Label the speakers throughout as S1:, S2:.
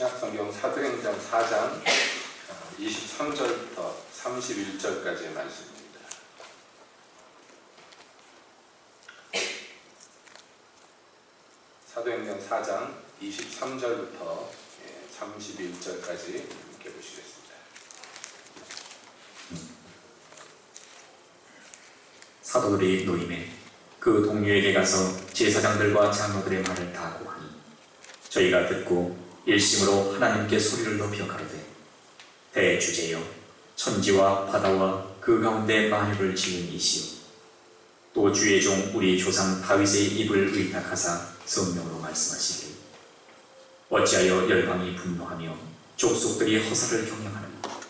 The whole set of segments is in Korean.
S1: 신약성경 사도행전 4장 23절부터 31절까지의 말씀입니다. 사도행전 4장 23절부터 31절까지 함께 보시겠습니다.
S2: 사도들이 노임에 그 동료에게 가서 제사장들과 장로들의 말을 다 고하니 저희가 듣고 일심으로 하나님께 소리를 높여 가로되 대주제여 천지와 바다와 그 가운데 만유를 지은 이시오 또 주의 종 우리 조상 다윗의 입을 의탁하사 성령으로 말씀하시길 어찌하여 열방이 분노하며 족속들이 허사를 경영하는가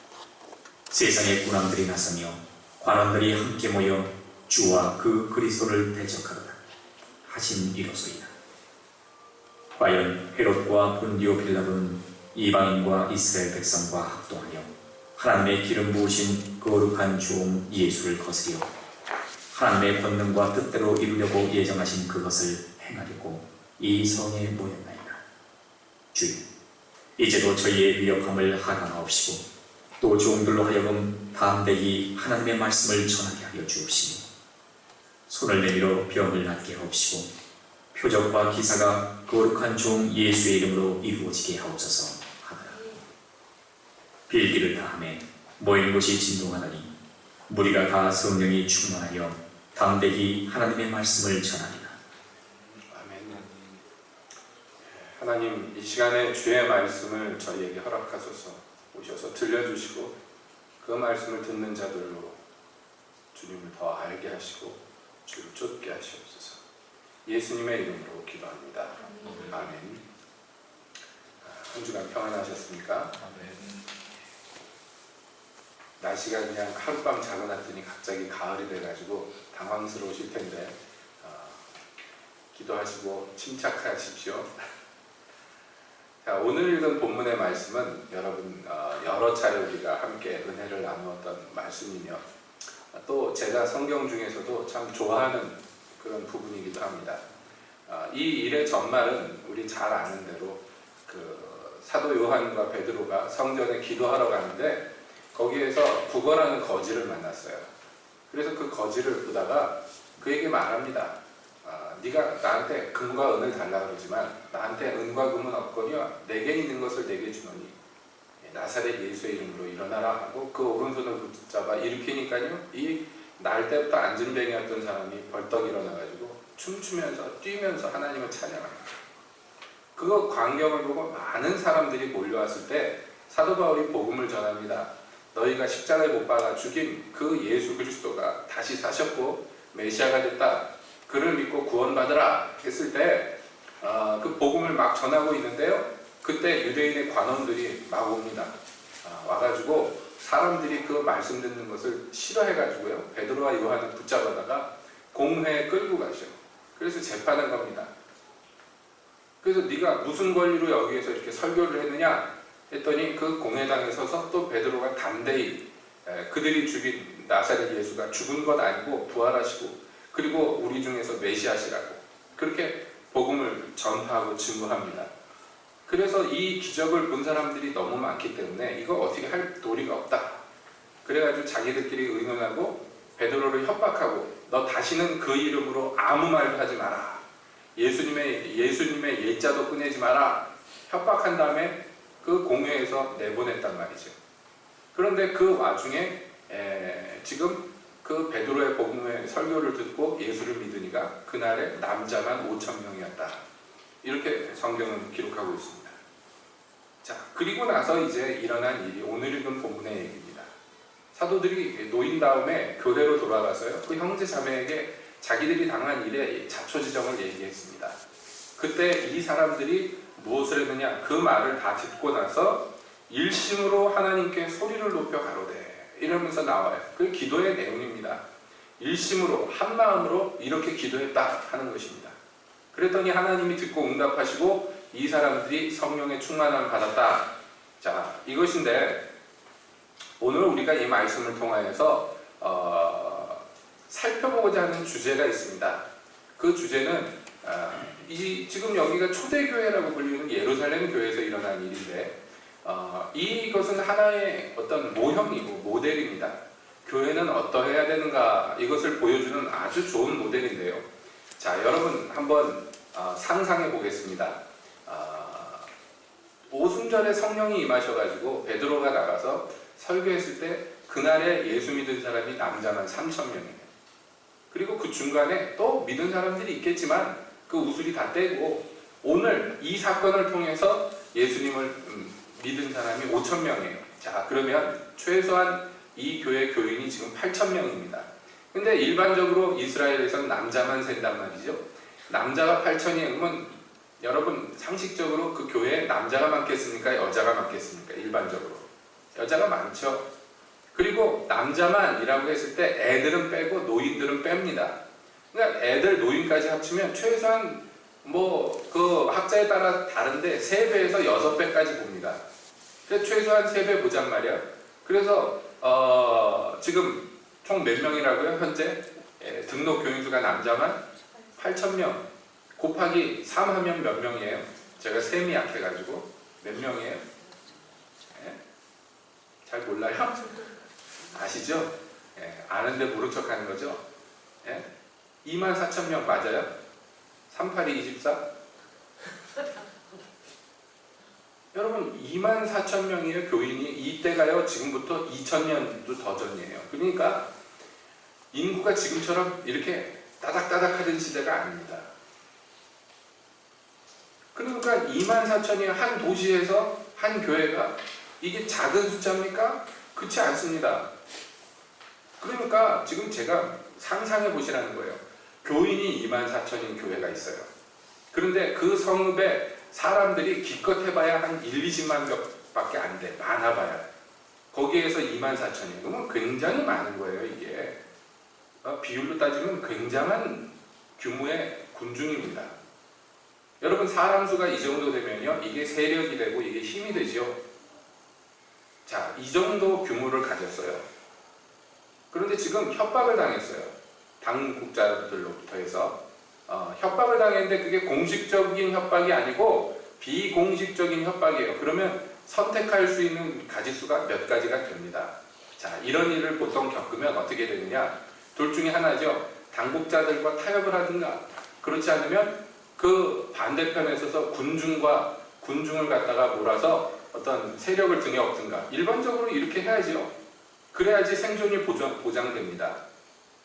S2: 세상의 군왕들이 나서며 관원들이 함께 모여 주와 그 그리스도를 대적하도다 하신 이로소이다. 과연 헤롯과 본디오 빌라도는 이방인과 이스라엘 백성과 합동하여 하나님의 기름 부으신 거룩한 종 예수를 거스려 하나님의 권능과 뜻대로 이루려고 예정하신 그것을 행하려고 이 성에 모였나이다. 주여, 이제도 저희의 위협함을 하강하옵시고 또 종들로 하여금 담대히 하나님의 말씀을 전하게 하여 주옵시고 손을 내밀어 병을 낫게 하옵시고 표적과 기사가 거룩한 종 예수의 이름으로 이루어지게 하옵소서 하더라. 빌기를 다하며 모인 곳이 진동하더니 무리가 다 성령이 충만하여 담대히 하나님의 말씀을 전하리라.
S1: 아멘. 하나님, 이 시간에 주의 말씀을 저희에게 허락하소서. 오셔서 들려주시고 그 말씀을 듣는 자들로 주님을 더 알게 하시고 주를 쫓게 하시옵소서. 예수님의 이름으로 기도합니다. 아멘. 한 주간 평안하셨습니까? 날씨가 그냥 하룻밤 자고 났더니 갑자기 가을이 돼가지고 당황스러우실 텐데 기도하시고 침착하십시오. 자, 오늘 읽은 본문의 말씀은 여러분 여러 차례 우리가 함께 은혜를 나누었던 말씀이며 또 제가 성경 중에서도 참 좋아하는 그런 부분이기도 합니다. 이 일의 전말은 우리 잘 아는 대로 그 사도 요한과 베드로가 성전에 기도하러 가는데 거기에서 북어라는 거지를 만났어요. 그래서 그 거지를 보다가 그에게 말합니다. 네가 나한테 금과 은을 달라 그러지만 나한테 은과 금은 없거니와 내게 있는 것을 내게 주노니 나사렛 예수의 이름으로 일어나라 하고 그 오른손을 붙잡아 일으키니까요, 이 날 때부터 안진뱅이였던 사람이 벌떡 일어나가지고 춤추면서 뛰면서 하나님을 찬양합니다. 그 광경을 보고 많은 사람들이 몰려왔을 때 사도 바울이 복음을 전합니다. 너희가 십자가에 못 박아 죽인 그 예수 그리스도가 다시 사셨고 메시아가 됐다. 그를 믿고 구원받으라 했을 때 그 복음을 막 전하고 있는데요. 그때 유대인의 관원들이 막 옵니다. 와가지고 사람들이 그 말씀 듣는 것을 싫어해가지고요. 베드로와 요한을 붙잡아다가 공회에 끌고 가셔. 그래서 재판한 겁니다. 그래서 네가 무슨 권리로 여기에서 이렇게 설교를 했느냐 했더니 그 공회당에 서서 또 베드로가 담대히 그들이 죽인 나사렛 예수가 죽은 것 아니고 부활하시고 그리고 우리 중에서 메시아시라고 그렇게 복음을 전파하고 증거합니다. 그래서 이 기적을 본 사람들이 너무 많기 때문에 이거 어떻게 할 도리가 없다. 그래가지고 자기들끼리 의논하고 베드로를 협박하고 너 다시는 그 이름으로 아무 말도 하지 마라. 예수님의 예자도 꺼내지 마라. 협박한 다음에 그 공회에서 내보냈단 말이죠. 그런데 그 와중에 지금 그 베드로의 복음의 설교를 듣고 예수를 믿으니까 그날에 남자만 5,000명이었다. 이렇게 성경은 기록하고 있습니다. 자, 그리고 나서 이제 일어난 일이 오늘 읽은 본문의 얘기입니다. 사도들이 놓인 다음에 교회로 돌아가서요. 그 형제 자매에게 자기들이 당한 일에 자초지정을 얘기했습니다. 그때 이 사람들이 무엇을 했느냐? 그 말을 다 듣고 나서 일심으로 하나님께 소리를 높여 가로되 이러면서 나와요. 그 기도의 내용입니다. 일심으로 한 마음으로 이렇게 기도했다 하는 것입니다. 그랬더니 하나님이 듣고 응답하시고 이 사람들이 성령의 충만함을 받았다. 자, 이것인데 오늘 우리가 이 말씀을 통하여서 살펴보고자 하는 주제가 있습니다. 그 주제는 지금 여기가 초대교회라고 불리는 예루살렘 교회에서 일어난 일인데 이것은 하나의 어떤 모형이고 모델입니다. 교회는 어떠해야 되는가 이것을 보여주는 아주 좋은 모델인데요. 자, 여러분 한번 상상해 보겠습니다. 오순절에 성령이 임하셔가지고 베드로가 나가서 설교했을 때 그날에 예수 믿은 사람이 남자만 3,000명이에요. 그리고 그 중간에 또 믿은 사람들이 있겠지만 그 우수리 다 떼고 오늘 이 사건을 통해서 예수님을 믿은 사람이 5,000명이에요. 자, 그러면 최소한 이 교회 교인이 지금 8,000명입니다. 근데 일반적으로 이스라엘에서는 남자만 센단 말이죠. 남자가 8,000이면 여러분 상식적으로 그 교회에 남자가 많겠습니까? 여자가 많겠습니까? 일반적으로 여자가 많죠. 그리고 남자만이라고 했을 때 애들은 빼고 노인들은 뺍니다. 그러니까 애들 노인까지 합치면 최소한 그 학자에 따라 다른데 3배에서 6배까지 봅니다. 그래서 최소한 3배 보잔 말이야. 그래서 지금 총 몇 명이라고요? 현재 등록 교인수가 남자만 8,000명 곱하기 3 하면 몇 명이에요? 제가 셈이 약해가지고 몇 명이에요? 잘 몰라요? 아시죠? 아는데 모른 척 하는 거죠? 24,000명 맞아요? 382, 24? 여러분 24,000명이에요 교인이. 이때가요 지금부터 2000년도 더 전이에요. 그러니까 인구가 지금처럼 이렇게 따닥따닥하던 시대가 아닙니다. 그러니까 24,000이 한 도시에서 한 교회가 이게 작은 숫자입니까? 그렇지 않습니다. 그러니까 지금 제가 상상해 보시라는 거예요. 교인이 24,000인 교회가 있어요. 그런데 그 성읍에 사람들이 기껏 해봐야 한 1, 20만 명밖에 안 돼. 많아봐야. 거기에서 24,000이. 그러면 굉장히 많은 거예요, 이게. 비율로 따지면 굉장한 규모의 군중입니다. 여러분 사람 수가 이 정도 되면요. 이게 세력이 되고 이게 힘이 되죠. 자, 이 정도 규모를 가졌어요. 그런데 지금 협박을 당했어요. 당국자들로부터 해서. 협박을 당했는데 그게 공식적인 협박이 아니고 비공식적인 협박이에요. 그러면 선택할 수 있는 가지수가 몇 가지가 됩니다. 자, 이런 일을 보통 겪으면 어떻게 되느냐? 둘 중에 하나죠. 당국자들과 타협을 하든가, 그렇지 않으면 그 반대편에 있어서 군중을 갖다가 몰아서 어떤 세력을 등에 업든가. 일반적으로 이렇게 해야죠. 그래야지 생존이 보장됩니다.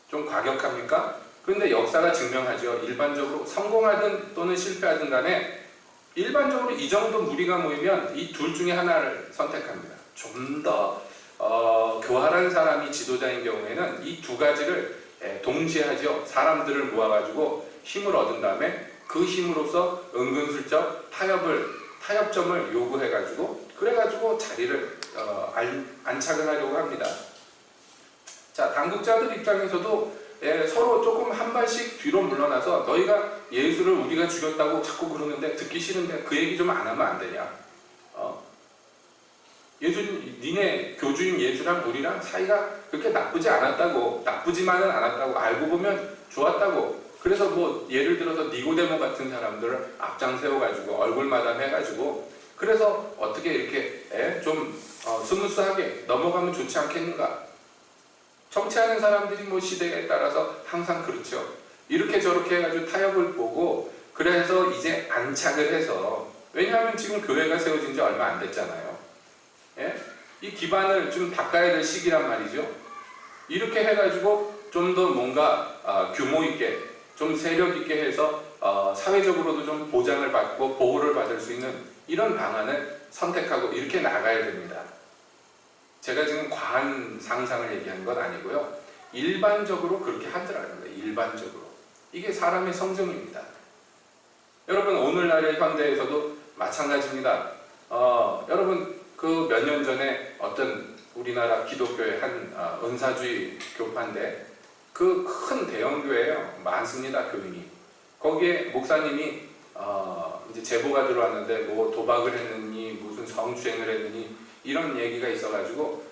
S1: 좀 과격합니까? 그런데 역사가 증명하죠. 일반적으로 성공하든 또는 실패하든 간에 일반적으로 이 정도 무리가 모이면 이 둘 중에 하나를 선택합니다. 좀 더 교활한 사람이 지도자인 경우에는 이 두 가지를 동시에 하죠. 사람들을 모아가지고 힘을 얻은 다음에 그 힘으로써 은근슬쩍 타협점을 요구해가지고 그래가지고 자리를 안착을 하려고 합니다. 자, 당국자들 입장에서도 서로 조금 한 발씩 뒤로 물러나서 너희가 예수를 우리가 죽였다고 자꾸 그러는데 듣기 싫은데 그 얘기 좀 안 하면 안 되냐? 니네 교주인 예수랑 우리랑 사이가 그렇게 나쁘지 않았다고, 나쁘지만은 않았다고, 알고 보면 좋았다고. 그래서 예를 들어서 니고데모 같은 사람들을 앞장 세워가지고 얼굴마담 해가지고 그래서 어떻게 이렇게 좀 스무스하게 넘어가면 좋지 않겠는가? 정치하는 사람들이 시대에 따라서 항상 그렇죠. 이렇게 저렇게 해가지고 타협을 보고 그래서 이제 안착을 해서, 왜냐하면 지금 교회가 세워진 지 얼마 안 됐잖아요. 이 기반을 좀 닦아야 될 시기란 말이죠. 이렇게 해가지고 좀 더 뭔가 규모 있게 좀 세력 있게 해서 사회적으로도 좀 보장을 받고 보호를 받을 수 있는 이런 방안을 선택하고 이렇게 나가야 됩니다. 제가 지금 과한 상상을 얘기한 건 아니고요. 일반적으로 그렇게 하더라는 거예요. 일반적으로. 이게 사람의 성정입니다. 여러분 오늘날의 현대에서도 마찬가지입니다. 여러분 그 몇 년 전에 어떤 우리나라 기독교의 한 은사주의 교파인데 그 큰 대형교회예요. 많습니다. 교인이. 거기에 목사님이 이제 제보가 들어왔는데 도박을 했느니 무슨 성추행을 했느니 이런 얘기가 있어가지고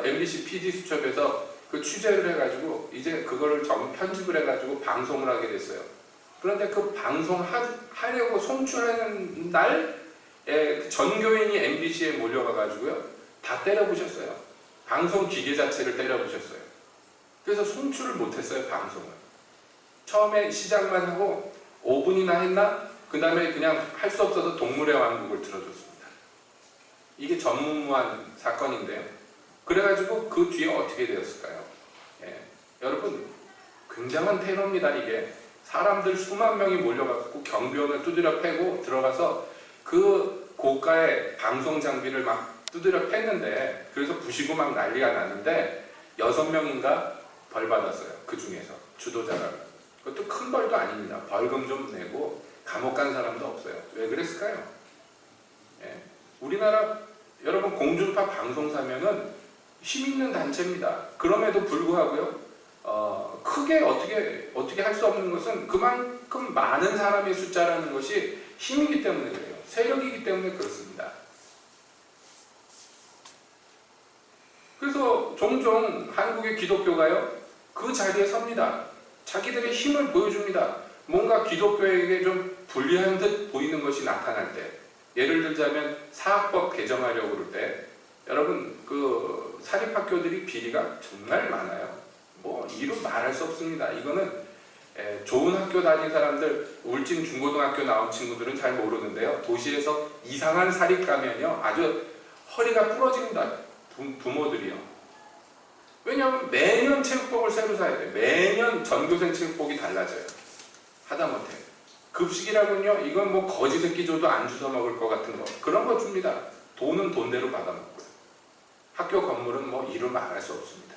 S1: MBC PD 수첩에서 그 취재를 해가지고 이제 그거를 편집을 해가지고 방송을 하게 됐어요. 그런데 그 방송하려고 송출하는 날 그 전교인이 MBC에 몰려가가지고요 다 때려부셨어요. 방송 기계 자체를 때려부셨어요. 그래서 송출을 못했어요. 방송을 처음에 시작만 하고 5분이나 했나? 그 다음에 그냥 할 수 없어서 동물의 왕국을 틀어줬습니다. 이게 전무후무한 사건인데요. 그래가지고 그 뒤에 어떻게 되었을까요? 여러분 굉장한 테러입니다. 이게 사람들 수만 명이 몰려갖고 경비원을 두드려 패고 들어가서 그 고가의 방송 장비를 막 두드려 팼는데, 그래서 부시고 막 난리가 났는데 6명인가 벌 받았어요. 그 중에서 주도자가. 그것도 큰 벌도 아닙니다. 벌금 좀 내고 감옥 간 사람도 없어요. 왜 그랬을까요? 우리나라 여러분 공중파 방송사면은 힘 있는 단체입니다. 그럼에도 불구하고요 크게 어떻게 할 수 없는 것은 그만큼 많은 사람의 숫자라는 것이 힘이기 때문에 그래요. 세력이기 때문에 그렇습니다. 그래서 종종 한국의 기독교가요 그 자리에 섭니다. 자기들의 힘을 보여줍니다. 뭔가 기독교에게 좀 불리한 듯 보이는 것이 나타날 때, 예를 들자면 사학법 개정하려고 그럴 때 여러분 그 사립학교들이 비리가 정말 많아요. 뭐 이루 말할 수 없습니다. 이거는 좋은 학교 다닌 사람들, 울진 중고등학교 나온 친구들은 잘 모르는데요. 도시에서 이상한 사립 가면요 아주 허리가 부러집니다. 부모들이요. 왜냐하면 매년 체육복을 새로 사야 돼요. 매년 전교생 체육복이 달라져요. 하다못해 급식이라군요, 이건 뭐 거지 새끼 줘도 안 주워 먹을 것 같은 거, 그런 거 줍니다. 돈은 돈대로 받아먹고요. 학교 건물은 뭐 이루 말할 수 없습니다.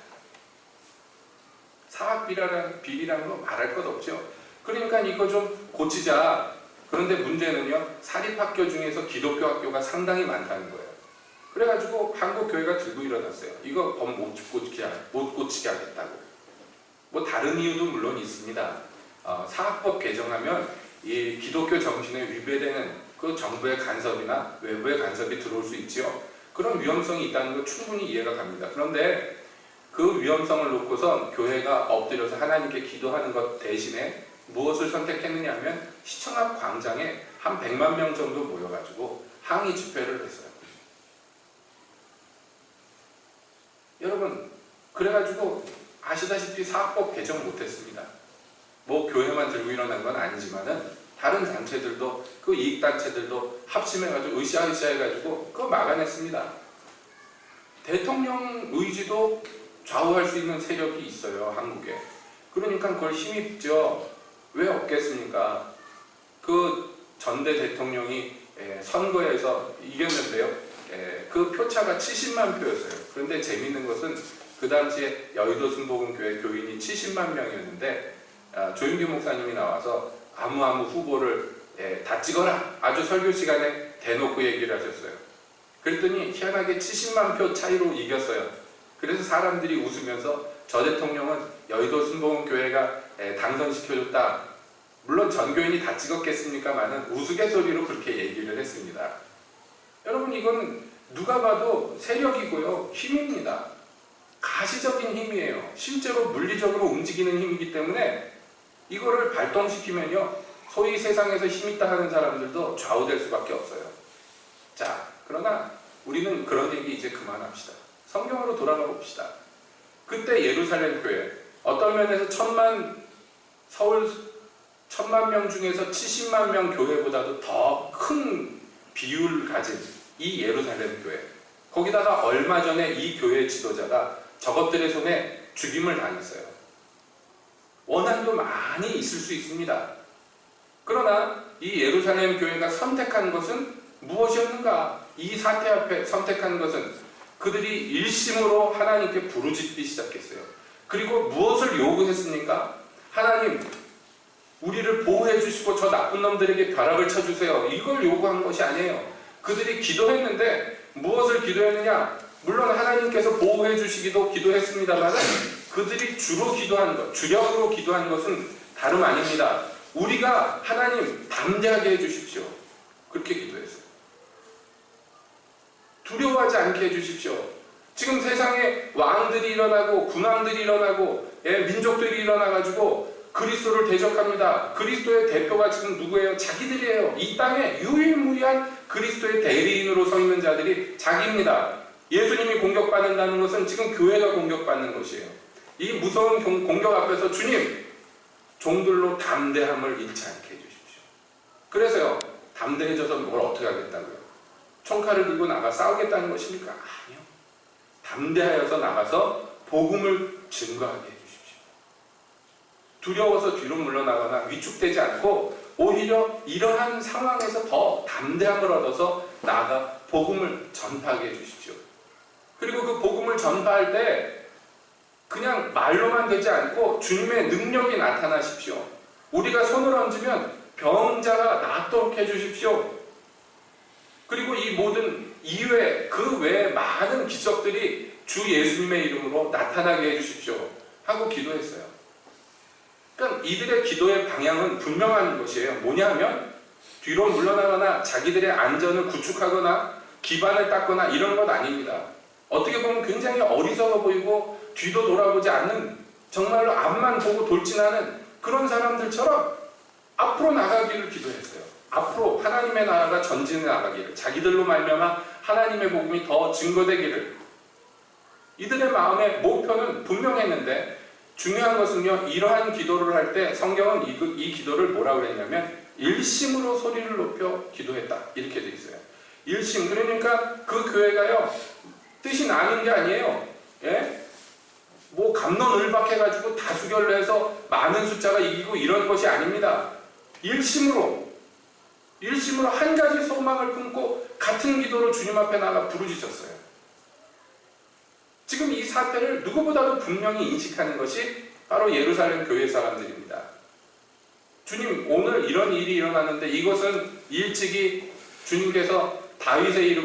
S1: 사학비리라는 거 말할 것 없죠. 그러니까 이거 좀 고치자. 그런데 문제는요 사립학교 중에서 기독교 학교가 상당히 많다는 거예요. 그래가지고 한국교회가 들고 일어났어요. 이거 법 못 고치게 하겠다고. 뭐 다른 이유도 물론 있습니다. 사학법 개정하면 이 기독교 정신에 위배되는 그 정부의 간섭이나 외부의 간섭이 들어올 수 있죠. 그런 위험성이 있다는 거 충분히 이해가 갑니다. 그런데 그 위험성을 놓고선 교회가 엎드려서 하나님께 기도하는 것 대신에 무엇을 선택했느냐 하면 시청 앞 광장에 한 100만 명 정도 모여가지고 항의 집회를 했어요. 여러분 그래가지고 아시다시피 사학법 개정 못했습니다. 뭐 교회만 들고 일어난 건 아니지만은 다른 단체들도 그 이익단체들도 합심해가지고 으쌰으쌰 해가지고 그거 막아냈습니다. 대통령 의지도 좌우할 수 있는 세력이 있어요 한국에. 그러니까 그걸 힘입죠. 왜 없겠습니까? 그 전대 대통령이 선거에서 이겼는데요 그 표차가 70만 표였어요. 그런데 재미있는 것은 그 당시에 여의도 순복음교회 교인이 70만 명이었는데 조윤규 목사님이 나와서 아무 후보를 다 찍어라, 아주 설교 시간에 대놓고 얘기를 하셨어요. 그랬더니 희한하게 70만 표 차이로 이겼어요. 그래서 사람들이 웃으면서 저 대통령은 여의도 순복음교회가 당선시켜줬다. 물론 전교인이 다 찍었겠습니까마는 우스갯소리로 그렇게 얘기를 했습니다. 여러분 이건 누가 봐도 세력이고요 힘입니다. 가시적인 힘이에요. 실제로 물리적으로 움직이는 힘이기 때문에 이거를 발동시키면요 소위 세상에서 힘있다 하는 사람들도 좌우될 수밖에 없어요. 자, 그러나 우리는 그런 얘기 이제 그만합시다. 성경으로 돌아가 봅시다. 그때 예루살렘 교회 어떤 면에서 서울 1000만 명 중에서 70만 명 교회보다도 더 큰 비율을 가진 이 예루살렘 교회, 거기다가 얼마 전에 이 교회 지도자가 저것들의 손에 죽임을 당했어요. 원한도 많이 있을 수 있습니다. 그러나 이 예루살렘 교회가 선택한 것은 무엇이었는가? 이 사태 앞에 선택한 것은 그들이 일심으로 하나님께 부르짖기 시작했어요. 그리고 무엇을 요구했습니까? 하나님, 우리를 보호해 주시고 저 나쁜 놈들에게 벼락을 쳐주세요. 이걸 요구한 것이 아니에요. 그들이 기도했는데 무엇을 기도했느냐? 물론 하나님께서 보호해 주시기도 기도했습니다만 그들이 주로 기도한 것, 주력으로 기도한 것은 다름 아닙니다. 우리가 하나님 담대하게 해주십시오. 그렇게 기도했어요. 두려워하지 않게 해주십시오. 지금 세상에 왕들이 일어나고 군왕들이 일어나고 민족들이 일어나가지고 그리스도를 대적합니다. 그리스도의 대표가 지금 누구예요? 자기들이에요. 이 땅에 유일무이한 그리스도의 대리인으로 서 있는 자들이 자기입니다. 예수님이 공격받는다는 것은 지금 교회가 공격받는 것이에요. 이 무서운 공격 앞에서 주님, 종들로 담대함을 잃지 않게 해주십시오. 그래서요, 담대해져서 뭘 어떻게 하겠다고요? 총칼을 들고 나가 싸우겠다는 것입니까? 아니요. 담대하여서 나가서 복음을 증거하게 해주십시오. 두려워서 뒤로 물러나거나 위축되지 않고 오히려 이러한 상황에서 더 담대함을 얻어서 나아가 복음을 전파하게 해주십시오. 그리고 그 복음을 전파할 때 그냥 말로만 되지 않고 주님의 능력이 나타나십시오. 우리가 손을 얹으면 병자가 낫도록 해주십시오. 그리고 이 모든 이외 그 외에 많은 기적들이 주 예수님의 이름으로 나타나게 해주십시오 하고 기도했어요. 그러니까 이들의 기도의 방향은 분명한 것이에요. 뭐냐면 뒤로 물러나거나 자기들의 안전을 구축하거나 기반을 닦거나 이런 것 아닙니다. 어떻게 보면 굉장히 어리석어 보이고 뒤도 돌아보지 않는, 정말로 앞만 보고 돌진하는 그런 사람들처럼 앞으로 나가기를 기도했어요. 앞으로 하나님의 나라가 전진해 나가기를, 자기들로 말미암아 하나님의 복음이 더 증거되기를. 이들의 마음의 목표는 분명했는데 중요한 것은요, 이러한 기도를 할 때 성경은 이 기도를 뭐라고 했냐면 일심으로 소리를 높여 기도했다 이렇게 돼 있어요. 일심, 그러니까 그 교회가요 뜻이 나는 게 아니에요. 예? 뭐 갑론을박해가지고 다수결로 해서 많은 숫자가 이기고 이런 것이 아닙니다. 일심으로 한 가지 소망을 품고 같은 기도로 주님 앞에 나가 부르짖었어요. 지금 이 사태를 누구보다도 분명히 인식하는 것이 바로 예루살렘 교회 사람들입니다. 주님, 오늘 이런 일이 일어났는데 이것은 일찍이 주님께서 다윗의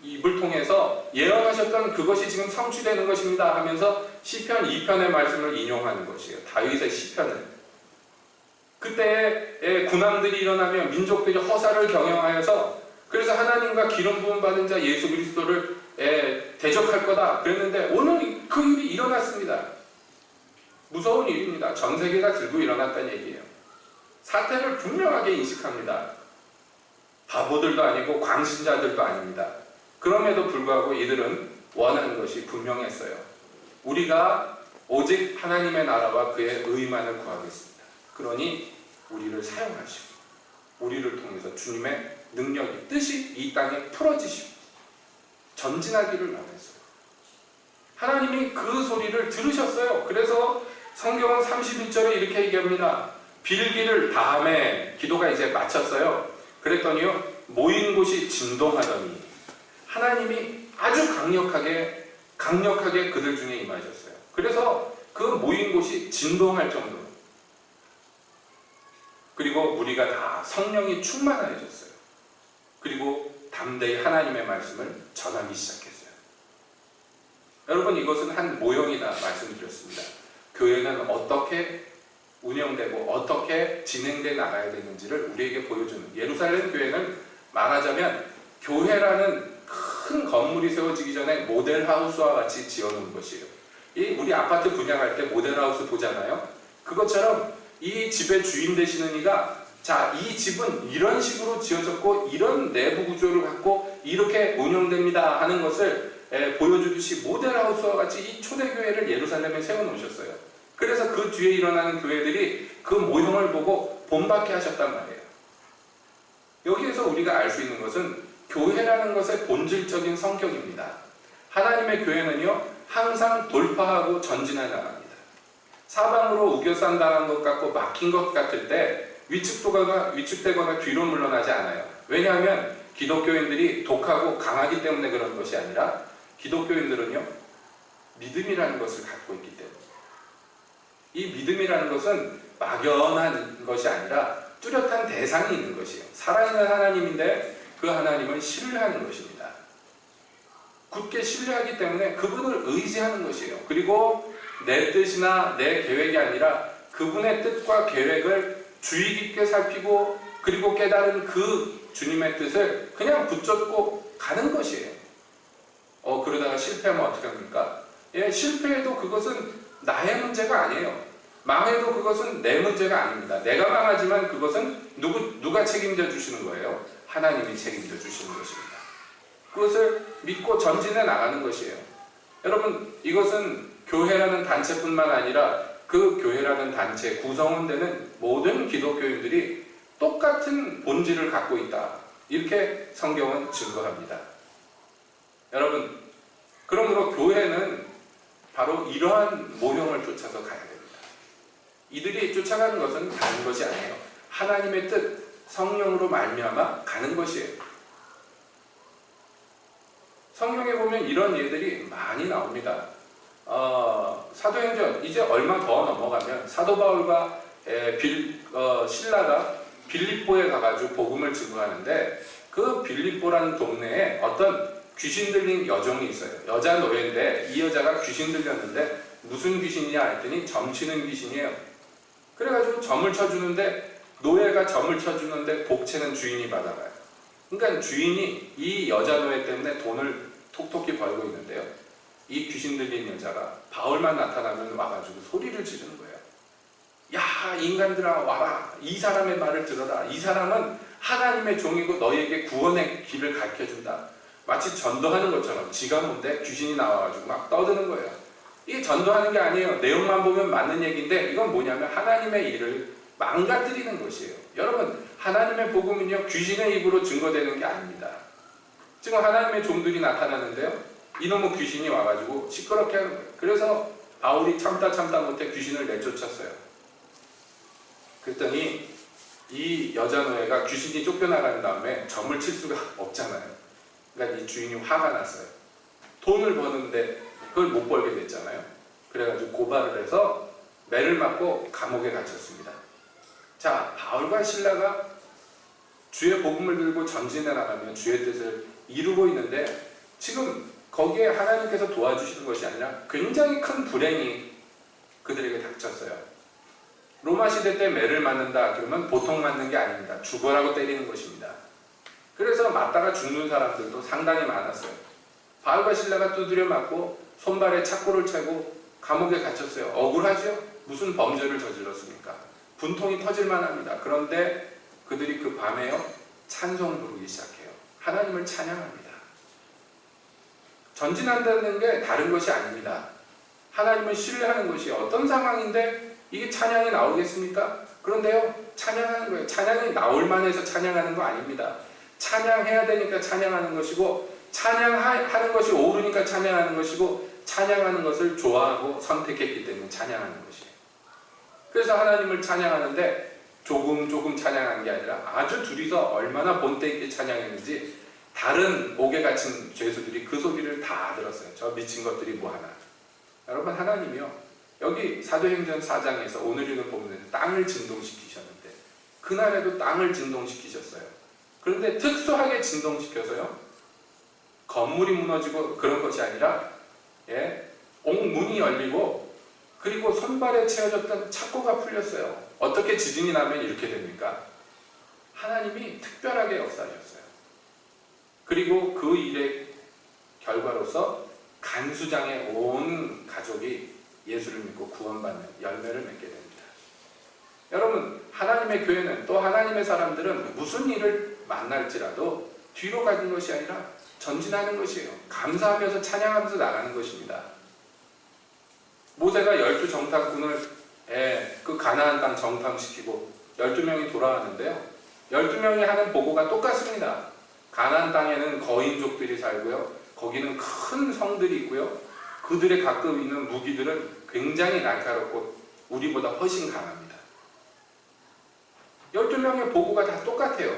S1: 입을 통해서 예언하셨던 그것이 지금 성취되는 것입니다 하면서 시편 2편의 말씀을 인용하는 것이에요. 다윗의 시편을. 그때에 군왕들이 일어나면 민족들이 허사를 경영하여서 그래서 하나님과 기름 부음 받은 자 예수 그리스도를 대적할 거다 그랬는데 오늘 그 일이 일어났습니다. 무서운 일입니다. 전 세계가 들고 일어났다는 얘기예요. 사태를 분명하게 인식합니다. 바보들도 아니고 광신자들도 아닙니다. 그럼에도 불구하고 이들은 원하는 것이 분명했어요. 우리가 오직 하나님의 나라와 그의 의만을 구하겠습니다. 그러니 우리를 사용하시고 우리를 통해서 주님의 능력이, 뜻이 이 땅에 풀어지시고 전진하기를 원했어요. 하나님이 그 소리를 들으셨어요. 그래서 성경은 31절에 이렇게 얘기합니다. 빌기를 다음에 기도가 이제 마쳤어요. 그랬더니요, 모인 곳이 진동하더니 하나님이 아주 강력하게 그들 중에 임하셨어요. 그래서 그 모인 곳이 진동할 정도로, 그리고 우리가 다 성령이 충만해졌어요. 그리고 담대히 하나님의 말씀을 전하기 시작했어요. 여러분, 이것은 한 모형이다 말씀드렸습니다. 교회는 어떻게 운영되고 어떻게 진행돼 나가야 되는지를 우리에게 보여주는, 예루살렘 교회는 말하자면 교회라는 큰 건물이 세워지기 전에 모델하우스와 같이 지어놓은 것이에요. 우리 아파트 분양할 때 모델하우스 보잖아요. 그것처럼 이 집의 주인 되시는 이가, 자, 이 집은 이런 식으로 지어졌고 이런 내부 구조를 갖고 이렇게 운영됩니다 하는 것을 보여주듯이 모델하우스와 같이 이 초대교회를 예루살렘에 세워놓으셨어요. 그래서 그 뒤에 일어나는 교회들이 그 모형을 보고 본받게 하셨단 말이에요. 여기에서 우리가 알 수 있는 것은 교회라는 것의 본질적인 성격입니다. 하나님의 교회는요, 항상 돌파하고 전진해 나갑니다. 사방으로 우겨싼 당한 것 같고 막힌 것 같을 때 위축되거나 뒤로 물러나지 않아요. 왜냐하면 기독교인들이 독하고 강하기 때문에 그런 것이 아니라 기독교인들은요, 믿음이라는 것을 갖고 있기 때문에. 이 믿음이라는 것은 막연한 것이 아니라 뚜렷한 대상이 있는 것이에요. 살아있는 하나님인데 그 하나님을 신뢰하는 것입니다. 굳게 신뢰하기 때문에 그분을 의지하는 것이에요. 그리고 내 뜻이나 내 계획이 아니라 그분의 뜻과 계획을 주의 깊게 살피고 그리고 깨달은 그 주님의 뜻을 그냥 붙잡고 가는 것이에요. 그러다가 실패하면 어떻게 합니까? 실패해도 그것은 나의 문제가 아니에요. 망해도 그것은 내 문제가 아닙니다. 내가 망하지만 그것은 누가 책임져 주시는 거예요? 하나님이 책임져 주시는 것입니다. 그것을 믿고 전진해 나가는 것이에요. 여러분, 이것은 교회라는 단체뿐만 아니라 그 교회라는 단체 구성원되는 모든 기독교인들이 똑같은 본질을 갖고 있다. 이렇게 성경은 증거합니다. 여러분, 그러므로 교회는 바로 이러한 모형을 쫓아서 가야 됩니다. 이들이 쫓아가는 것은 다른 것이 아니에요. 하나님의 뜻, 성령으로 말미암아 가는 것이에요. 성경에 보면 이런 예들이 많이 나옵니다. 사도행전 이제 얼마 더 넘어가면 사도 바울과 신라가 빌립보에 가가지고 복음을 증거하는데, 그 빌립보라는 동네에 어떤 귀신 들린 여종이 있어요. 여자 노예인데 이 여자가 귀신 들렸는데 무슨 귀신이냐 했더니 점치는 귀신이에요. 그래가지고 점을 쳐주는데, 노예가 점을 쳐주는데 복채는 주인이 받아가요. 그러니까 주인이 이 여자 노예 때문에 돈을 톡톡히 벌고 있는데요, 이 귀신 들린 여자가 바울만 나타나면 와가지고 소리를 지르는 거예요. 야, 인간들아, 와라. 이 사람의 말을 들어라. 이 사람은 하나님의 종이고 너희에게 구원의 길을 가르쳐준다. 마치 전도하는 것처럼 지가 뭔데 귀신이 나와가지고 막 떠드는 거예요. 이게 전도하는 게 아니에요. 내용만 보면 맞는 얘기인데 이건 뭐냐면 하나님의 일을 망가뜨리는 것이에요. 여러분, 하나님의 복음은요, 귀신의 입으로 증거되는 게 아닙니다. 지금 하나님의 종들이 나타나는데요, 이놈의 귀신이 와가지고 시끄럽게 하는 거예요. 그래서 바울이 참다 못해 귀신을 내쫓았어요. 그랬더니 이 여자 노예가 귀신이 쫓겨나간 다음에 점을 칠 수가 없잖아요. 그러니까 이 주인이 화가 났어요. 돈을 버는데 그걸 못 벌게 됐잖아요. 그래가지고 고발을 해서 매를 맞고 감옥에 갇혔습니다. 자, 바울과 신라가 주의 복음을 들고 전진해 나가면 주의 뜻을 이루고 있는데, 지금 거기에 하나님께서 도와주시는 것이 아니라 굉장히 큰 불행이 그들에게 닥쳤어요. 로마 시대 때 매를 맞는다 그러면 보통 맞는 게 아닙니다. 죽어라고 때리는 것입니다. 그래서 맞다가 죽는 사람들도 상당히 많았어요. 바울과 신라가 두드려 맞고 손발에 착고를 차고 감옥에 갇혔어요. 억울하죠? 무슨 범죄를 저질렀습니까? 분통이 터질 만합니다. 그런데 그들이 그 밤에요, 찬송 부르기 시작해요. 하나님을 찬양합니다. 전진한다는 게 다른 것이 아닙니다. 하나님을 신뢰하는 것이 어떤 상황인데 이게 찬양이 나오겠습니까? 그런데요, 찬양하는 거예요. 찬양이 나올 만해서 찬양하는 거 아닙니다. 찬양해야 되니까 찬양하는 것이고, 찬양하는 것이 옳으니까 찬양하는 것이고, 찬양하는 것을 좋아하고 선택했기 때문에 찬양하는 것이에요. 그래서 하나님을 찬양하는데 조금 찬양하는 게 아니라 아주 둘이서 얼마나 본때 있게 찬양했는지 다른 옥에 갇힌 죄수들이 그 소리를 다 들었어요. 저 미친 것들이 뭐하나. 여러분, 하나님이요, 여기 사도행전 4장에서 오늘 읽은 본문에서 땅을 진동시키셨는데 그날에도 땅을 진동시키셨어요. 그런데 특수하게 진동시켜서요, 건물이 무너지고 그런 것이 아니라 옥문이 열리고 그리고 손발에 채워졌던 착고가 풀렸어요. 어떻게 지진이 나면 이렇게 됩니까? 하나님이 특별하게 역사하셨어요. 그리고 그 일의 결과로서 간수장의 온 가족이 예수를 믿고 구원받는 열매를 맺게 됩니다. 여러분, 하나님의 교회는, 또 하나님의 사람들은 무슨 일을 만날지라도 뒤로 가는 것이 아니라 전진하는 것이에요. 감사하면서 찬양하면서 나가는 것입니다. 모세가 12정탐꾼을 그 가나안 땅 정탐시키고 12명이 돌아왔는데요, 12명이 하는 보고가 똑같습니다. 가나안 땅에는 거인족들이 살고요, 거기는 큰 성들이 있고요, 그들의 갖고 있는 무기들은 굉장히 날카롭고 우리보다 훨씬 강합니다. 12명의 보고가 다 똑같아요.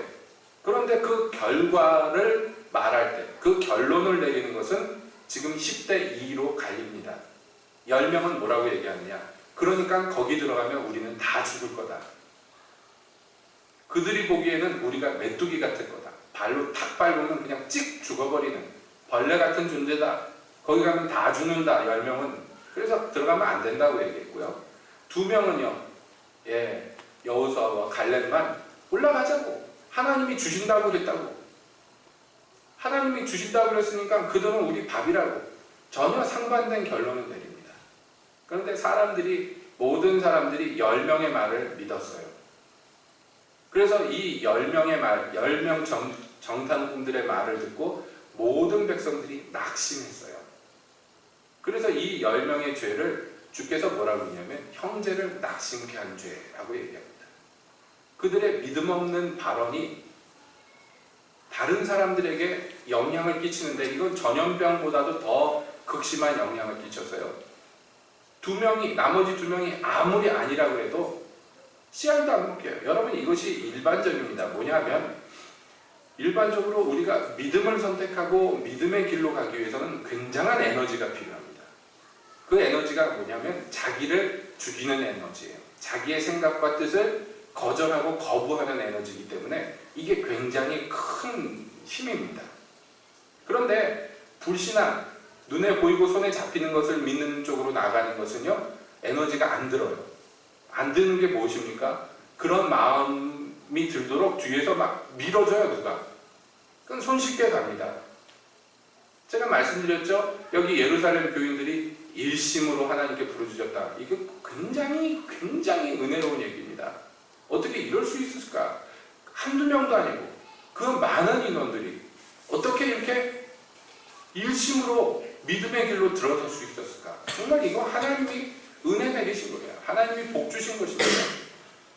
S1: 그런데 그 결과를 말할 때, 그 결론을 내리는 것은 지금 10대 2로 갈립니다. 10명은 뭐라고 얘기하느냐? 그러니까 거기 들어가면 우리는 다 죽을 거다. 그들이 보기에는 우리가 메뚜기 같을 거다. 발로 탁 밟으면 그냥 찍 죽어버리는 벌레 같은 존재다. 거기 가면 다 죽는다. 10명은. 그래서 들어가면 안 된다고 얘기했고요. 2명은요, 여호수아와 갈렙만 올라가자고. 하나님이 주신다고 그랬다고. 하나님이 주신다고 그랬으니까 그들은 우리 밥이라고. 전혀 상반된 결론을 내립니다. 그런데 사람들이 모든 사람들이 10명의 말을 믿었어요. 그래서 이 10명의 말, 10명 정탐꾼들의 말을 듣고 모든 백성들이 낙심했어요. 그래서 이 10명의 죄를 주께서 뭐라고 했냐면 형제를 낙심케 한 죄라고 얘기합니다. 그들의 믿음 없는 발언이 다른 사람들에게 영향을 끼치는데 이건 전염병보다도 더 극심한 영향을 끼쳐서요. 나머지 2명이 아무리 아니라고 해도 씨알도 안 먹혀요. 여러분 이것이 일반적입니다. 뭐냐면 일반적으로 우리가 믿음을 선택하고 믿음의 길로 가기 위해서는 굉장한 에너지가 필요합니다. 그 에너지가 뭐냐면 자기를 죽이는 에너지예요. 자기의 생각과 뜻을 거절하고 거부하는 에너지이기 때문에 이게 굉장히 큰 힘입니다. 그런데 불신앙, 눈에 보이고 손에 잡히는 것을 믿는 쪽으로 나가는 것은요, 에너지가 안 들어요. 안 드는 게 무엇입니까? 그런 마음이 들도록 뒤에서 막 밀어줘요, 누가. 그건 손쉽게 갑니다. 제가 말씀드렸죠? 여기 예루살렘 교인들이 일심으로 하나님께 부르짖었다. 이게 굉장히 은혜로운 얘기입니다. 어떻게 이럴 수 있을까? 한두 명도 아니고 그 많은 인원들이 어떻게 이렇게 일심으로 믿음의 길로 들어설 수 있었을까? 정말 이거 하나님이 은혜 내리신 거예요. 하나님이 복 주신 것입니다.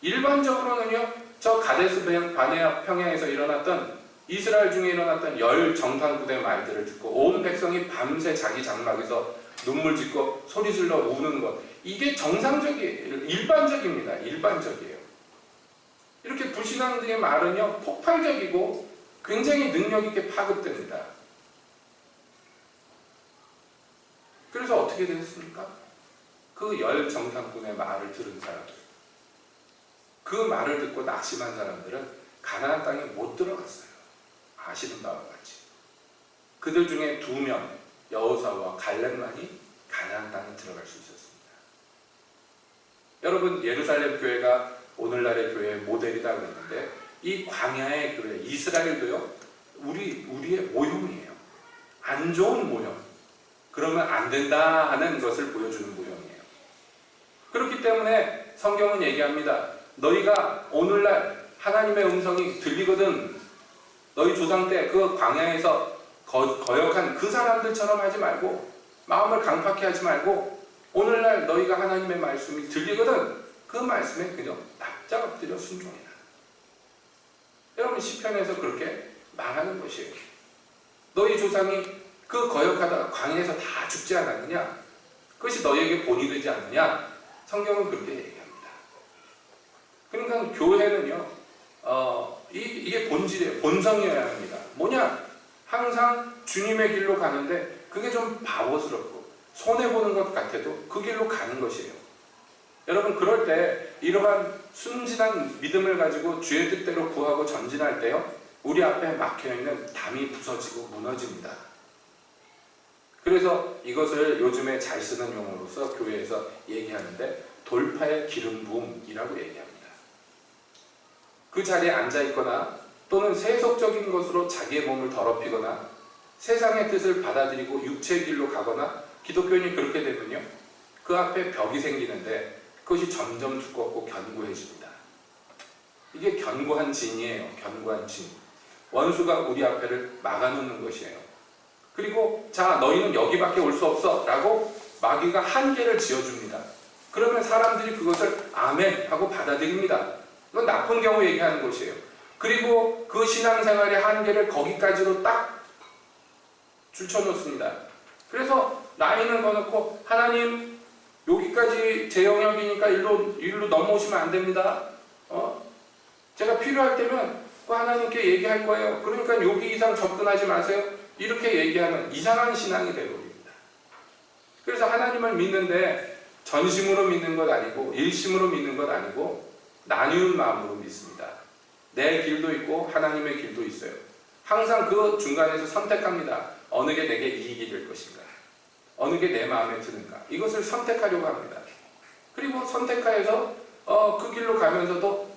S1: 일반적으로는요, 저 가데스 바네아 평야에서 일어났던 이스라엘 중에 일어났던 10 정탐꾼의 말들을 듣고 온 백성이 밤새 자기 장막에서 눈물 짓고 소리 질러 우는 것, 이게 정상적이에요. 일반적입니다. 일반적이에요. 이렇게 불신앙들의 말은요, 폭발적이고 굉장히 능력 있게 파급됩니다. 그래서 어떻게 됐습니까? 그 10 정탐꾼의 말을 들은 사람들, 그 말을 듣고 낙심한 사람들은 가나안 땅에 못 들어갔어요. 아시는 바와 같이. 그들 중에 2명, 여호수아와 갈렙만이 가나안 땅에 들어갈 수 있었습니다. 여러분, 예루살렘 교회가 오늘날의 교회의 모델이다 그랬는데 이 광야의 교회, 이스라엘도요, 우리의 모형이에요. 안 좋은 모형. 그러면 안 된다 하는 것을 보여주는 모형이에요. 그렇기 때문에 성경은 얘기합니다. 너희가 오늘날 하나님의 음성이 들리거든 너희 조상 때 그 광야에서 거역한 그 사람들처럼 하지 말고 마음을 강팍히 하지 말고 오늘날 너희가 하나님의 말씀이 들리거든 그 말씀에 그냥 납작 엎드려 순종해라. 여러분 시편에서 그렇게 말하는 것이에요. 너희 조상이 그 거역하다가 광야에서 다 죽지 않았느냐? 그것이 너희에게 본이 되지 않느냐? 성경은 그렇게 얘기합니다. 그러니까 교회는요, 이게 본질이에요. 본성이어야 합니다. 뭐냐? 항상 주님의 길로 가는데 그게 좀 바보스럽고 손해보는 것 같아도 그 길로 가는 것이에요. 여러분 그럴 때 이러한 순진한 믿음을 가지고 주의 뜻대로 구하고 전진할 때요, 우리 앞에 막혀있는 담이 부서지고 무너집니다. 그래서 이것을 요즘에 잘 쓰는 용어로서 교회에서 얘기하는데 돌파의 기름 부음이라고 얘기합니다. 그 자리에 앉아있거나 또는 세속적인 것으로 자기의 몸을 더럽히거나 세상의 뜻을 받아들이고 육체의 길로 가거나 기독교인이 그렇게 되면요, 그 앞에 벽이 생기는데 그것이 점점 두껍고 견고해집니다. 이게 견고한 진이에요. 견고한 진. 원수가 우리 앞에를 막아놓는 것이에요. 그리고 자 너희는 여기밖에 올 수 없어 라고 마귀가 한계를 지어줍니다. 그러면 사람들이 그것을 아멘 하고 받아들입니다. 이건 나쁜 경우 얘기하는 것이에요. 그리고 그 신앙생활의 한계를 거기까지로 딱 줄쳐놓습니다. 그래서 라인을 거놓고 하나님 여기까지 제 영역이니까 일로 넘어오시면 안 됩니다. 제가 필요할 때면 그 하나님께 얘기할 거예요. 그러니까 여기 이상 접근하지 마세요. 이렇게 얘기하는 이상한 신앙이 되어버립니다. 그래서 하나님을 믿는데 전심으로 믿는 것 아니고 일심으로 믿는 것 아니고 나뉘는 마음으로 믿습니다. 내 길도 있고 하나님의 길도 있어요. 항상 그 중간에서 선택합니다. 어느 게 내게 이익이 될 것인가, 어느 게 내 마음에 드는가, 이것을 선택하려고 합니다. 그리고 선택하여서 그 길로 가면서도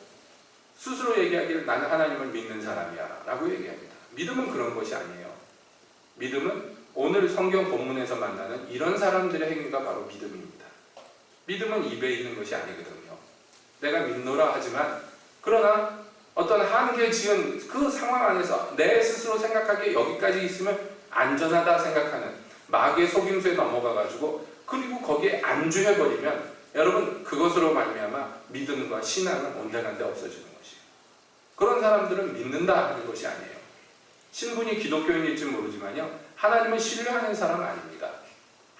S1: 스스로 얘기하기를 나는 하나님을 믿는 사람이야 라고 얘기합니다. 믿음은 그런 것이 아니에요. 믿음은 오늘 성경 본문에서 만나는 이런 사람들의 행위가 바로 믿음입니다. 믿음은 입에 있는 것이 아니거든요. 내가 믿노라 하지만 그러나 어떤 한계 지은 그 상황 안에서 내 스스로 생각하기에 여기까지 있으면 안전하다 생각하는 마귀의 속임수에 넘어가가지고 그리고 거기에 안주해버리면 여러분 그것으로 말미암아 믿음과 신앙은 온데간데 없어지는 것이에요. 그런 사람들은 믿는다 하는 것이 아니에요. 신분이 기독교인일지 모르지만요, 하나님을 신뢰하는 사람은 아닙니다.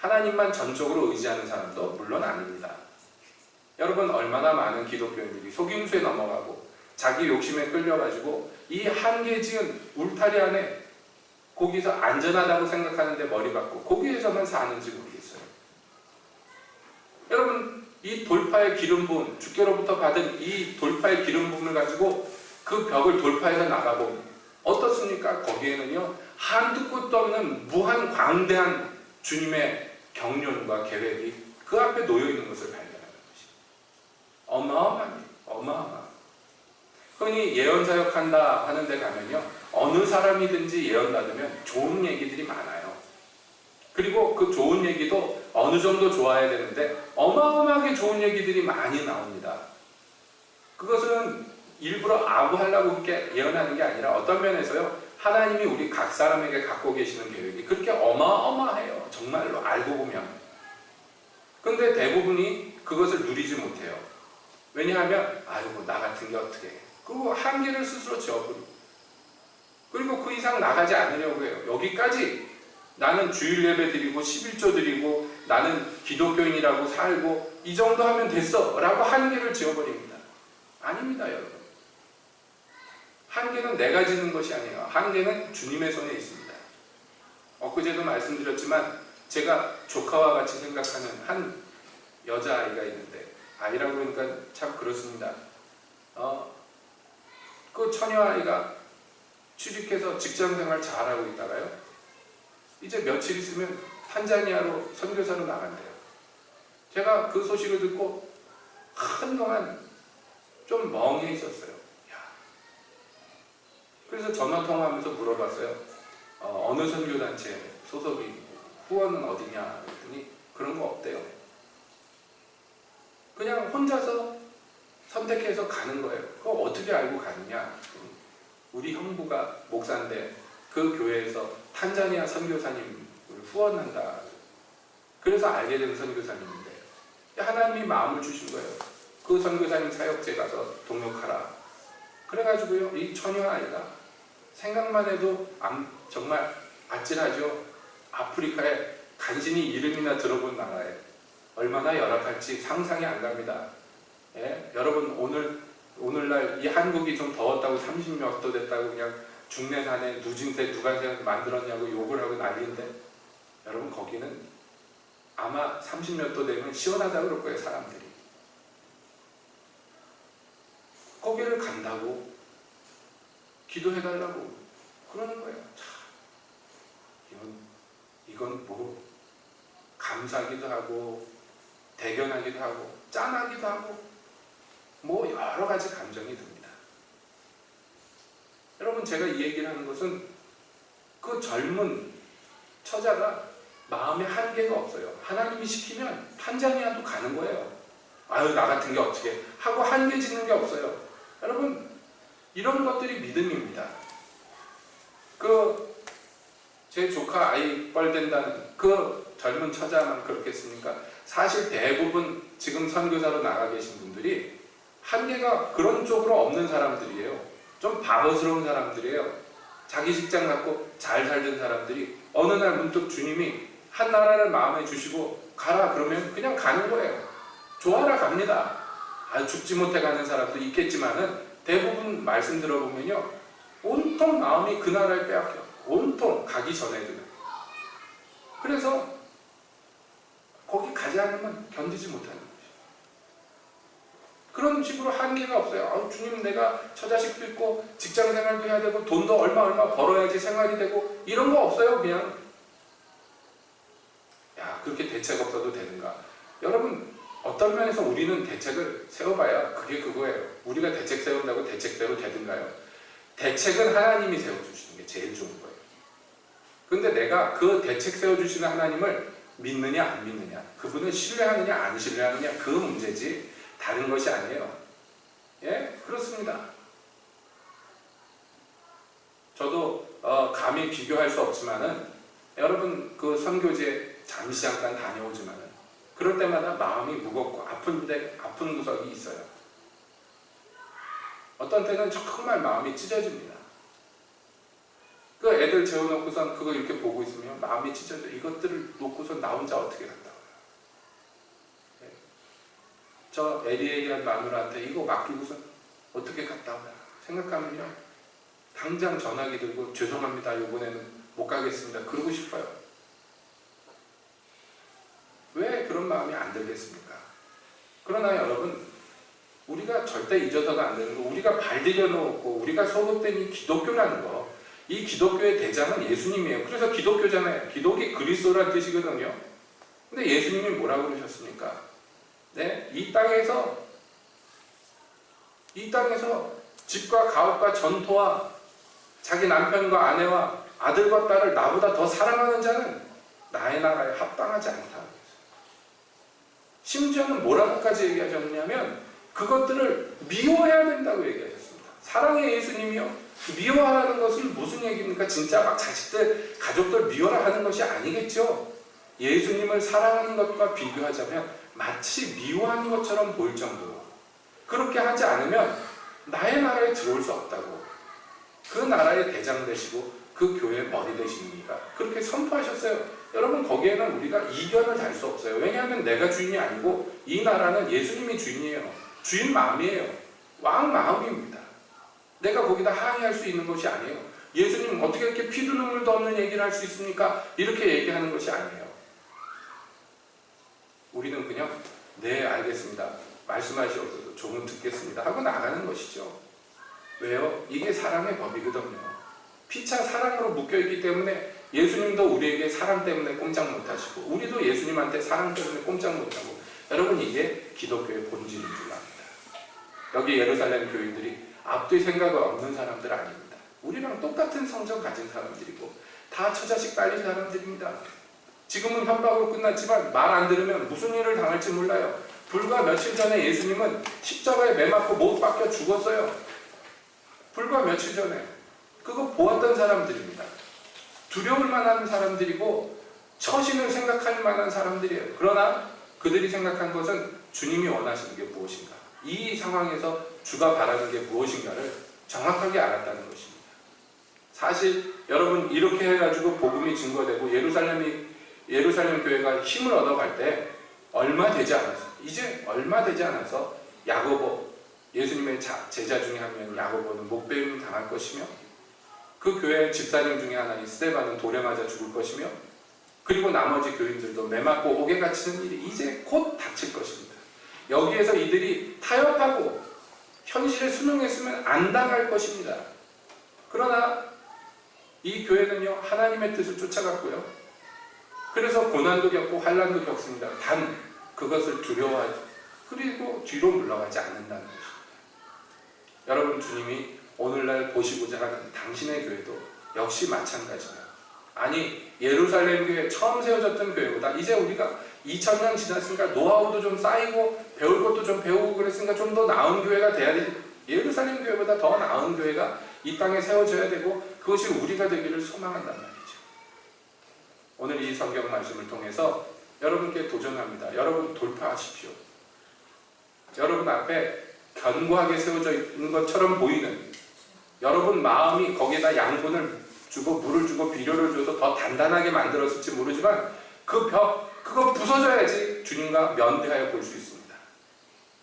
S1: 하나님만 전적으로 의지하는 사람도 물론 아닙니다. 여러분 얼마나 많은 기독교인들이 속임수에 넘어가고 자기 욕심에 끌려가지고 이 한계 지은 울타리 안에 거기서 안전하다고 생각하는데 머리 박고 거기에서만 사는지 모르겠어요. 여러분 이 돌파의 기름 부음, 주께로부터 받은 이 돌파의 기름 부음을 가지고 그 벽을 돌파해서 나가보면 어떻습니까? 거기에는요 한두 끝도 없는 무한 광대한 주님의 경륜과 계획이 그 앞에 놓여있는 것을 발견하는 것입니다. 어마어마합니다. 어마어마. 흔히 예언사역한다 하는 데 가면요 어느 사람이든지 예언받으면 좋은 얘기들이 많아요. 그리고 그 좋은 얘기도 어느 정도 좋아야 되는데 어마어마하게 좋은 얘기들이 많이 나옵니다. 그것은 일부러 아부하려고 그렇게 예언하는 게 아니라 어떤 면에서요 하나님이 우리 각 사람에게 갖고 계시는 계획이 그렇게 어마어마해요. 정말로 알고 보면. 근데 대부분이 그것을 누리지 못해요. 왜냐하면 아이고 나 같은 게 어떻게 해. 그리고 한계를 스스로 지어버리고 그리고 그 이상 나가지 않으려고 해요. 여기까지 나는 주일 예배 드리고 11조 드리고 나는 기독교인이라고 살고 이 정도 하면 됐어 라고 한계를 지어버립니다. 아닙니다 여러분. 한계는 내가 짓는 것이 아니에요. 한계는 주님의 손에 있습니다. 엊그제도 말씀드렸지만 제가 조카와 같이 생각하는 한 여자아이가 있는데 아이라고 그러니까 참 그렇습니다. 그 처녀아이가 취직해서 직장생활 잘하고 있다가요 이제 며칠 있으면 탄자니아로 선교사로 나간대요. 제가 그 소식을 듣고 한동안 좀 멍해 있었어요. 그래서 전화통화하면서 물어봤어요. 어느 선교단체 소속이고 후원은 어디냐 그랬더니 그런 거 없대요. 그냥 혼자서 선택해서 가는 거예요. 그거 어떻게 알고 가느냐. 우리 형부가 목사인데 그 교회에서 탄자니아 선교사님을 후원한다. 그래서 알게 된 선교사님인데 하나님이 마음을 주신 거예요. 그 선교사님 사역제 가서 동역하라. 그래가지고요 이 처녀아이가 생각만 해도 정말 아찔하죠. 아프리카에 간신히 이름이나 들어본 나라에 얼마나 열악할지 상상이 안 갑니다. 예? 여러분 오늘날 이 한국이 좀 더웠다고 30몇 도 됐다고 그냥 중내산에 누진세 누간세 만들었냐고 욕을 하고 난리인데 여러분 거기는 아마 30몇 도 되면 시원하다고 그럴 거예요. 사람들이 거기를 간다고 기도해달라고 그러는 거예요. 참, 이건 뭐 감사하기도 하고 대견하기도 하고 짠하기도 하고 뭐 여러 가지 감정이 듭니다. 여러분 제가 이 얘기를 하는 것은 그 젊은 처자가 마음에 한계가 없어요. 하나님이 시키면 탄자니아도 가는 거예요. 아유 나 같은 게 어떻게 하고 한계 짓는 게 없어요. 여러분 이런 것들이 믿음입니다. 제 조카 아이 뻘된다는 그 젊은 처자만 그렇겠습니까? 사실 대부분 지금 선교사로 나가 계신 분들이 한계가 그런 쪽으로 없는 사람들이에요. 좀 바보스러운 사람들이에요. 자기 직장 갖고 잘 살던 사람들이 어느 날 문득 주님이 한 나라를 마음에 주시고 가라 그러면 그냥 가는 거예요. 좋아라 갑니다. 죽지 못해 가는 사람도 있겠지만은 대부분 말씀 들어보면요 온통 마음이 그 나라에 빼앗겨. 온통 가기 전에도. 그래서 거기 가지 않으면 견디지 못하는 거죠. 그런 식으로 한계가 없어요. 주님 내가 처자식도 있고 직장생활도 해야 되고 돈도 얼마 벌어야지 생활이 되고 이런 거 없어요. 그냥 그렇게 대책 없어도 되는가. 여러분 어떤 면에서 우리는 대책을 세워봐야 그게 그거예요. 우리가 대책 세운다고 대책대로 되든가요? 대책은 하나님이 세워주시는 게 제일 좋은 거예요. 근데 내가 그 대책 세워주시는 하나님을 믿느냐 안 믿느냐, 그분을 신뢰하느냐 안 신뢰하느냐, 그 문제지 다른 것이 아니에요. 예? 그렇습니다. 저도 감히 비교할 수 없지만은 여러분 그 선교지에 잠시 잠깐 다녀오지만은 그럴 때마다 마음이 무겁고 아픈 구석이 있어요. 어떤 때는 정말 마음이 찢어집니다. 그 애들 재워놓고선 그거 이렇게 보고 있으면 마음이 찢어져. 이것들을 놓고선 나 혼자 어떻게 갔다 와요. 네. 저 에리에리한 마누라한테 이거 맡기고선 어떻게 갔다 오나 생각하면요, 당장 전화기 들고 죄송합니다, 이번에는 못 가겠습니다, 그러고 싶어요. 왜 그런 마음이 안 들겠습니까? 그러나 여러분, 우리가 절대 잊어서가 안 되는 거, 우리가 발 들여놓고 우리가 소속된 이 기독교라는 거, 이 기독교의 대장은 예수님이에요. 그래서 기독교잖아요. 기독이 그리스도란 뜻이거든요. 근데 예수님이 뭐라고 그러셨습니까? 네? 이 땅에서 집과 가옥과 전토와 자기 남편과 아내와 아들과 딸을 나보다 더 사랑하는 자는 나의 나라에 합당하지 않다. 심지어는 뭐라고까지 얘기하셨냐면 그것들을 미워해야 된다고 얘기하셨습니다. 사랑의 예수님이요, 미워하라는 것은 무슨 얘기입니까? 진짜 막 자식들, 가족들 미워라 하는 것이 아니겠죠. 예수님을 사랑하는 것과 비교하자면 마치 미워하는 것처럼 보일 정도로, 그렇게 하지 않으면 나의 나라에 들어올 수 없다고, 그 나라의 대장 되시고 그 교회의 머리 되시는 이가 그렇게 선포하셨어요. 여러분, 거기에는 우리가 이견을 달 수 없어요. 왜냐하면 내가 주인이 아니고 이 나라는 예수님이 주인이에요. 주인 마음이에요. 왕 마음입니다. 내가 거기다 항의할 수 있는 것이 아니에요. 예수님 어떻게 이렇게 피도 눈물도 없는 얘기를 할 수 있습니까? 이렇게 얘기하는 것이 아니에요. 우리는 그냥 네 알겠습니다, 말씀하시옵소서, 조금 듣겠습니다 하고 나가는 것이죠. 왜요? 이게 사랑의 법이거든요. 피차 사랑으로 묶여있기 때문에 예수님도 우리에게 사랑 때문에 꼼짝 못하시고 우리도 예수님한테 사랑 때문에 꼼짝 못하고, 여러분 이게 기독교의 본질인 줄 압니다. 여기 예루살렘 교인들이 앞뒤 생각 없는 사람들 아닙니다. 우리랑 똑같은 성정 가진 사람들이고 다 처자식 딸린 사람들입니다. 지금은 협박으로 끝났지만 말 안 들으면 무슨 일을 당할지 몰라요. 불과 며칠 전에 예수님은 십자가에 매 맞고 못 박혀 죽었어요. 불과 며칠 전에. 그거 보았던 사람들입니다. 두려울 만한 사람들이고 처신을 생각할 만한 사람들이에요. 그러나 그들이 생각한 것은 주님이 원하시는 게 무엇인가, 이 상황에서 주가 바라는 게 무엇인가를 정확하게 알았다는 것입니다. 사실 여러분, 이렇게 해가지고 복음이 증거되고 예루살렘 교회가 힘을 얻어갈 때 이제 얼마 되지 않아서 야고보, 예수님의 제자 중에 한 명 야고보는 목베임 당할 것이며, 그 교회 집사님 중에 하나인 스데반은 돌에 맞아 죽을 것이며, 그리고 나머지 교인들도 매 맞고 옥에 갇히는 일이 이제 곧 닥칠 것입니다. 여기에서 이들이 타협하고 현실에 순응했으면 안 당할 것입니다. 그러나 이 교회는요, 하나님의 뜻을 쫓아갔고요, 그래서 고난도 겪고 환난도 겪습니다. 단 그것을 두려워하지, 그리고 뒤로 물러가지 않는다는 것입니다. 여러분, 주님이 오늘날 보시고자 하는 당신의 교회도 역시 마찬가지예요. 아니, 예루살렘 교회 처음 세워졌던 교회보다 이제 우리가 2000년 지났으니까 노하우도 좀 쌓이고 배울 것도 좀 배우고 그랬으니까 좀 더 나은 교회가 돼야 돼. 예루살렘 교회보다 더 나은 교회가 이 땅에 세워져야 되고, 그것이 우리가 되기를 소망한단 말이죠. 오늘 이 성경 말씀을 통해서 여러분께 도전합니다. 여러분 돌파하십시오. 여러분 앞에 견고하게 세워져 있는 것처럼 보이는, 여러분 마음이 거기에다 양분을 주고 물을 주고 비료를 줘서 더 단단하게 만들었을지 모르지만 그 벽, 그거 부서져야지 주님과 면대하여 볼 수 있습니다.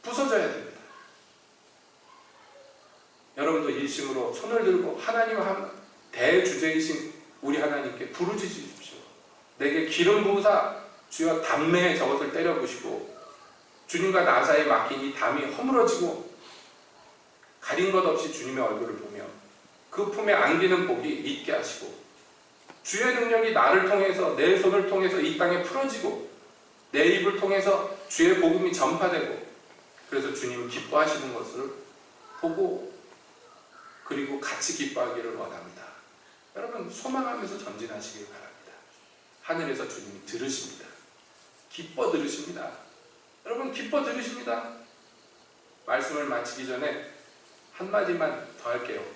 S1: 부서져야 됩니다. 여러분도 일심으로 손을 들고 하나님 한 대주제이신 우리 하나님께 부르짖으십시오. 내게 기름 부으사 주여 담매에 저것을 때려부시고, 주님과 나 사이에 막힌 이 담이 허물어지고 가린 것 없이 주님의 얼굴을 보며 그 품에 안기는 복이 있게 하시고, 주의 능력이 나를 통해서, 내 손을 통해서 이 땅에 풀어지고 내 입을 통해서 주의 복음이 전파되고, 그래서 주님 기뻐하시는 것을 보고 그리고 같이 기뻐하기를 원합니다. 여러분 소망하면서 전진하시길 바랍니다. 하늘에서 주님이 들으십니다. 기뻐 들으십니다. 여러분 기뻐 들으십니다. 말씀을 마치기 전에 한마디만 더 할게요.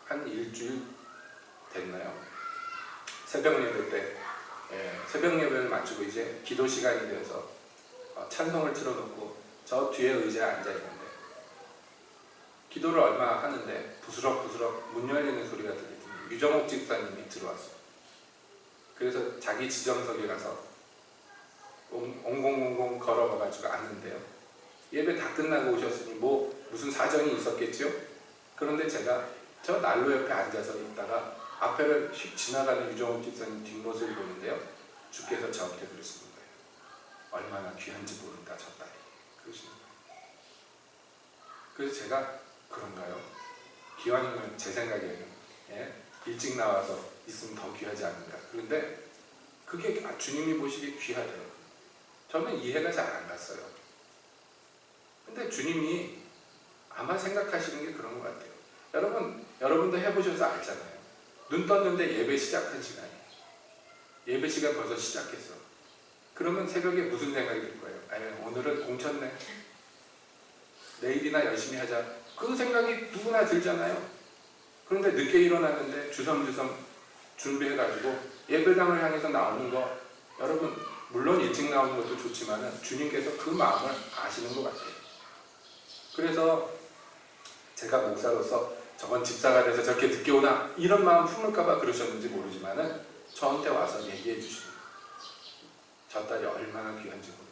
S1: 한 일주일 됐나요? 새벽 예배 때 새벽 예배를 마치고 이제 기도 시간이 되어서 찬송을 틀어놓고 저 뒤에 의자에 앉아 있는데 기도를 얼마 하는데 부스럭부스럭 문 열리는 소리가 들리더니 유정옥 집사님이 들어왔어요. 그래서 자기 지정석에 가서 옹공옹공 걸어가가지고 앉는데요. 예배 다 끝나고 오셨으니 무슨 사정이 있었겠죠? 그런데 제가 저 난로 옆에 앉아서 있다가 앞에를 휙 지나가는 유정옥 집사님 뒷모습을 보는데요. 주께서 저한테 그러시는 거예요. 얼마나 귀한지 모른다 저 딸이. 그러시는 거예요. 그래서 제가 그런가요? 기왕이면 제 생각에는 일찍 나와서 있으면 더 귀하지 않는가. 그런데 그게 주님이 보시기에 귀하대요. 저는 이해가 잘 안 갔어요. 근데 주님이 아마 생각하시는 게 그런 것 같아요. 여러분도 해보셔서 알잖아요. 눈 떴는데 예배 시작한 시간이에요. 예배 시간 벌써 시작했어. 그러면 새벽에 무슨 생각이 들 거예요? 오늘은 공쳤네. 내일이나 열심히 하자. 그 생각이 누구나 들잖아요. 그런데 늦게 일어났는데 주섬주섬 준비해가지고 예배당을 향해서 나오는 거, 여러분 물론 일찍 나오는 것도 좋지만 주님께서 그 마음을 아시는 것 같아요. 그래서 제가 목사로서 저건 집사가 돼서 저렇게 늦게 오나 이런 마음 품을까봐 그러셨는지 모르지만 저한테 와서 얘기해 주시는 거예요. 저 딸이 얼마나 귀한지 모른다.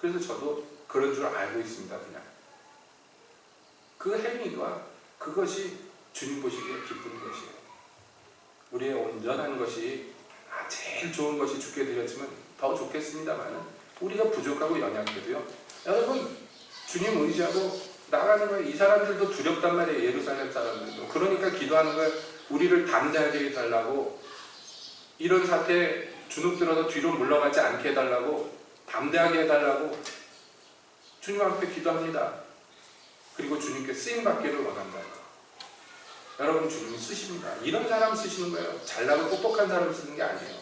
S1: 그래서 저도 그런 줄 알고 있습니다. 그냥 그 행위가 그것이 주님 보시기에 기쁜 것이에요. 우리의 온전한 것이 제일 좋은 것이 주께 드렸지만 더 좋겠습니다만 우리가 부족하고 연약해도요. 여러분 주님 의지하고 나가는 거예요. 이 사람들도 두렵단 말이에요. 예루살렘 사람들도. 그러니까 기도하는 거예요. 우리를 담대하게 해달라고, 이런 사태에 주눅 들어서 뒤로 물러가지 않게 해달라고, 담대하게 해달라고 주님 앞에 기도합니다. 그리고 주님께 쓰임받기를 원한다. 여러분 주님이 쓰십니다. 이런 사람 쓰시는 거예요. 잘나고 똑똑한 사람 쓰는 게 아니에요.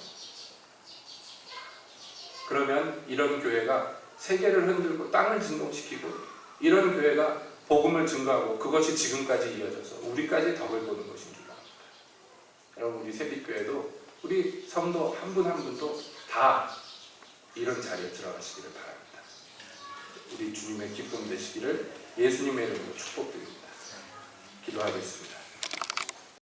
S1: 그러면 이런 교회가 세계를 흔들고 땅을 진동시키고 이런 교회가 복음을 증거하고 그것이 지금까지 이어져서 우리까지 덕을 보는 것인 줄 압니다. 여러분 우리 새빛교회도 우리 성도 한 분 한 분도 다 이런 자리에 들어가시기를 바랍니다. 우리 주님의 기쁨 되시기를 예수님의 이름으로 축복드립니다. 기도하겠습니다.